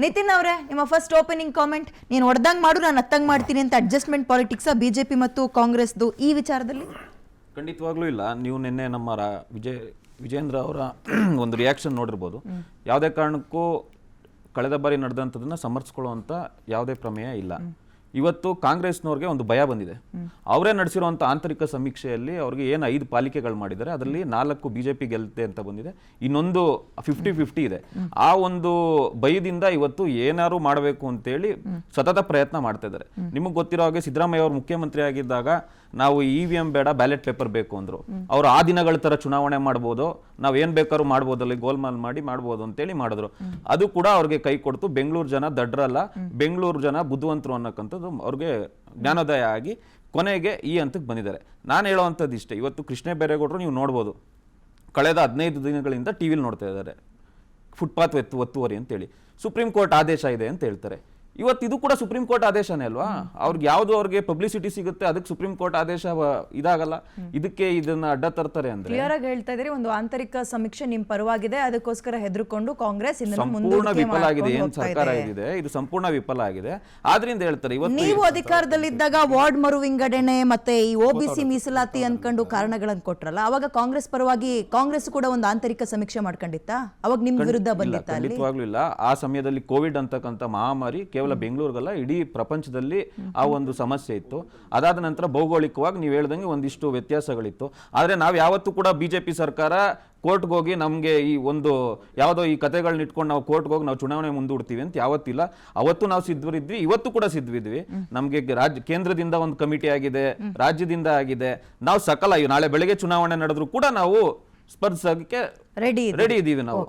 ನಿತಿನ್ ಅವರೇ, ನಿಮ್ಮ first opening comment. ನೀನು ಹೊಡೆದಂಗೆ ಮಾಡು, ನಾನು ಹತ್ತಂಗೆ ಮಾಡ್ತೀನಿ ಅಂತ ಅಡ್ಜಸ್ಟ್ಮೆಂಟ್ ಪಾಲಿಟಿಕ್ಸ್ ಬಿಜೆಪಿ ಮತ್ತು ಕಾಂಗ್ರೆಸ್ದು ಈ ವಿಚಾರದಲ್ಲಿ? ಖಂಡಿತವಾಗ್ಲೂ ಇಲ್ಲ. ನೀವು ನಿನ್ನೆ ನಮ್ಮ ವಿಜೇಂದ್ರ ಅವರ ಒಂದು ರಿಯಾಕ್ಷನ್ ನೋಡಿರ್ಬೋದು. ಯಾವುದೇ ಕಾರಣಕ್ಕೂ ಕಳೆದ ಬಾರಿ ನಡೆದಂಥದನ್ನ ಸಮರ್ಥಿಸ್ಕೊಳ್ಳುವಂಥ ಯಾವುದೇ ಪ್ರಮೇಯ ಇಲ್ಲ. ಇವತ್ತು ಕಾಂಗ್ರೆಸ್ನವ್ರಿಗೆ ಒಂದು ಭಯ ಬಂದಿದೆ. ಅವರೇ ನಡೆಸಿರುವಂಥ ಆಂತರಿಕ ಸಮೀಕ್ಷೆಯಲ್ಲಿ ಅವ್ರಿಗೆ ಏನು 5 ಪಾಲಿಕೆಗಳು ಮಾಡಿದ್ದಾರೆ, ಅದರಲ್ಲಿ 4 ಬಿಜೆಪಿ ಗೆಲ್ಲುತ್ತೆ ಅಂತ ಬಂದಿದೆ, ಇನ್ನೊಂದು 50-50 ಇದೆ. ಆ ಒಂದು ಭಯದಿಂದ ಇವತ್ತು ಏನಾರು ಮಾಡಬೇಕು ಅಂತೇಳಿ ಸತತ ಪ್ರಯತ್ನ ಮಾಡ್ತಾ ಇದ್ದಾರೆ. ನಿಮಗೆ ಗೊತ್ತಿರೋ ಹಾಗೆ ಸಿದ್ದರಾಮಯ್ಯ ಅವರು ಮುಖ್ಯಮಂತ್ರಿ ಆಗಿದ್ದಾಗ ನಾವು EVM ಬೇಡ, ಬ್ಯಾಲೆಟ್ ಪೇಪರ್ ಬೇಕು ಅಂದ್ರು. ಅವ್ರು ಆ ದಿನಗಳ ತರ ಚುನಾವಣೆ ಮಾಡ್ಬೋದು, ನಾವ್ ಏನ್ ಬೇಕಾದ್ರೂ ಮಾಡ್ಬೋದು, ಅಲ್ಲಿ ಗೋಲ್ಮಾಲ್ ಮಾಡಿ ಮಾಡ್ಬೋದು ಅಂತೇಳಿ ಮಾಡಿದ್ರು. ಅದು ಕೂಡ ಅವ್ರಿಗೆ ಕೈ ಕೊಡ್ತು. ಬೆಂಗಳೂರು ಜನ ದಡ್ರಲ್ಲ, ಬೆಂಗಳೂರು ಜನ ಬುದ್ಧಿವಂತರು ಅನ್ನಕ್ಕಂಥದ್ದು ಅವ್ರಿಗೆ ಜ್ಞಾನೋದಯ ಆಗಿ ಕೊನೆಗೆ ಈ ಹಂತಕ್ಕೆ ಬಂದಿದ್ದಾರೆ. ನಾನು ಹೇಳೋವಂಥದ್ದು ಇಷ್ಟೇ, ಇವತ್ತು ಕೃಷ್ಣ ಬೈರೇಗೌಡರು ನೀವು ನೋಡ್ಬೋದು, ಕಳೆದ 15 ದಿನಗಳಿಂದ ಟಿವಿಲಿ ನೋಡ್ತಾ ಇದ್ದಾರೆ ಫುಟ್ಪಾತ್ ಒತ್ತುವರಿ ಅಂತೇಳಿ. ಸುಪ್ರೀಂ ಕೋರ್ಟ್ ಆದೇಶ ಇದೆ ಅಂತ ಹೇಳ್ತಾರೆ. ಇವತ್ತು ಇದು ಕೂಡ ಸುಪ್ರೀಂ ಕೋರ್ಟ್ ಆದೇಶನೇ ಅಲ್ವಾ? ಅವ್ರಿಗೆ ಯಾವ್ದು ಅವ್ರಿಗೆ ಪಬ್ಲಿಸಿಟಿ ಸಿಗುತ್ತೆ, ಅದಕ್ಕೆ ಸುಪ್ರೀಂ ಕೋರ್ಟ್ ಆದೇಶ ಇದಾಗಲ್ಲ. ಇದಕ್ಕೆ ಇದನ್ನ ಅಡ್ಡ ತರ್ತಾರೆ ಅಂದ್ರೆ ಕ್ಲಿಯರ್ ಆಗಿ ಹೇಳ್ತಾ ಇದ್ರಿ, ಒಂದು ಆಂತರಿಕ ಸಮೀಕ್ಷೆ ನಿಮ್ ಪರವಾಗಿದೆ, ಅದಕ್ಕೋಸ್ಕರ ಹೆದರ್ಕೊಂಡು ಕಾಂಗ್ರೆಸ್ ಸಂಪೂರ್ಣ ವಿಫಲ ಆಗಿದೆ. ಏನ್ ಸರ್ಕಾರ ಇದೆ ಇದು ಸಂಪೂರ್ಣ ವಿಫಲ ಆಗಿದೆ. ಆದ್ರಿಂದ ಹೇಳ್ತಾರೆ ಇವತ್ತು ನೀವು ಅಧಿಕಾರದಲ್ಲಿದ್ದಾಗ ವಾರ್ಡ್ ಮರು ವಿಂಗಡಣೆ ಮತ್ತೆ ಈ OBC ಮೀಸಲಾತಿ ಅನ್ಕೊಂಡು ಕಾರಣಗಳನ್ನು ಕೊಟ್ರಲ್ಲ, ಅವಾಗ ಕಾಂಗ್ರೆಸ್ ಪರವಾಗಿ ಕಾಂಗ್ರೆಸ್ ಕೂಡ ಒಂದು ಆಂತರಿಕ ಸಮೀಕ್ಷೆ ಮಾಡ್ಕೊಂಡಿತ್ತ? ಅವಾಗ ನಿಮ್ ವಿರುದ್ಧ ಬಂದಿತ್ತ? ಖಂಡಿತವಾಗ್ಲೂ ಇಲ್ಲ. ಆ ಸಮಯದಲ್ಲಿ ಕೋವಿಡ್ ಅಂತಕ್ಕಂಥ ಮಹಾಮಾರಿ ಕೇವಲ ಬೆಂಗಳೂರಿಗಲ್ಲ, ಇಡೀ ಪ್ರಪಂಚದಲ್ಲಿ ಆ ಒಂದು ಸಮಸ್ಯೆ ಇತ್ತು. ಅದಾದ ನಂತರ ಭೌಗೋಳಿಕವಾಗಿ ನೀವು ಹೇಳ್ದಂಗೆ ಒಂದಿಷ್ಟು ವ್ಯತ್ಯಾಸಗಳಿತ್ತು. ಆದ್ರೆ ನಾವು ಯಾವತ್ತೂ ಕೂಡ ಬಿಜೆಪಿ ಸರ್ಕಾರ ಕೋರ್ಟ್ಗೆ ಹೋಗಿ ನಮಗೆ ಈ ಒಂದು ಯಾವುದೋ ಈ ಕಥೆಗಳನ್ನ ಇಟ್ಕೊಂಡು ನಾವು ಕೋರ್ಟ್ಗೆ ಹೋಗಿ ನಾವು ಚುನಾವಣೆ ಮುಂದೂಡ್ತೀವಿ ಅಂತ ಯಾವತ್ತಿಲ್ಲ. ಅವತ್ತು ನಾವು ಸಿದ್ಧರಿದ್ವಿ, ಇವತ್ತು ಕೂಡ ಸಿದ್ಧವಿದ್ವಿ. ನಮಗೆ ಕೇಂದ್ರದಿಂದ ಒಂದು ಕಮಿಟಿ ಆಗಿದೆ, ರಾಜ್ಯದಿಂದ ಆಗಿದೆ. ನಾವು ನಾಳೆ ಬೆಳಗ್ಗೆ ಚುನಾವಣೆ ನಡೆದ್ರು ಕೂಡ ನಾವು ಸ್ಪರ್ಧಿಸೋಕೆ ರೆಡಿ ಇದ್ದೀವಿ ನಾವು.